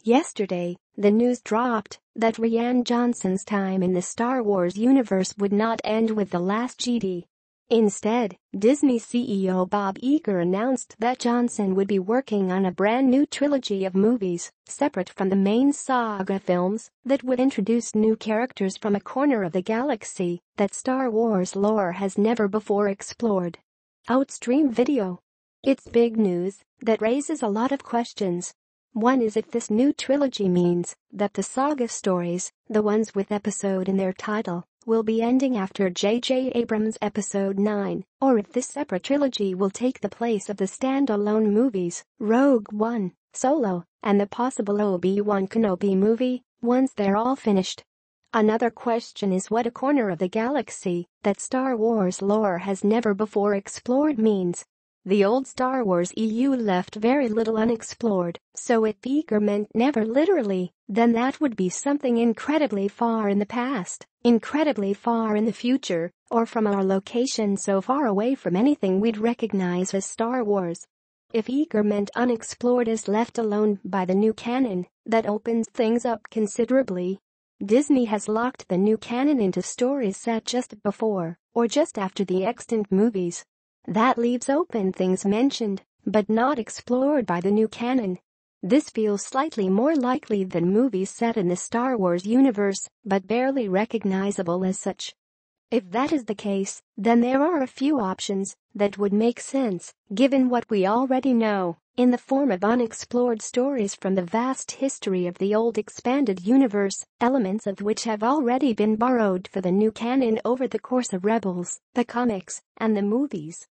Yesterday, the news dropped that Rian Johnson's time in the Star Wars universe would not end with The Last Jedi. Instead, Disney CEO Bob Iger announced that Johnson would be working on a brand new trilogy of movies, separate from the main Saga films, that would introduce new characters from a corner of the galaxy that Star Wars lore has never before explored. Outstream video. It's big news that raises a lot of questions. One is if this new trilogy means that the Saga stories, the ones with episode in their title, will be ending after J.J. Abrams Episode IX, or if this separate trilogy will take the place of the standalone movies, Rogue One, Solo, and the possible Obi-Wan Kenobi movie, once they're all finished. Another question is what a corner of the galaxy that Star Wars lore has never before explored means. The old Star Wars EU left very little unexplored, so if Iger meant never literally, then that would be something incredibly far in the past, incredibly far in the future, or from our location so far away from anything we'd recognize as Star Wars. If Iger meant unexplored is left alone by the new canon, that opens things up considerably. Disney has locked the new canon into stories set just before or just after the extant movies. That leaves open things mentioned, but not explored by the new canon. This feels slightly more likely than movies set in the Star Wars universe, but barely recognizable as such. If that is the case, then there are a few options that would make sense, given what we already know, in the form of unexplored stories from the vast history of the old expanded universe, elements of which have already been borrowed for the new canon over the course of Rebels, the comics, and the movies.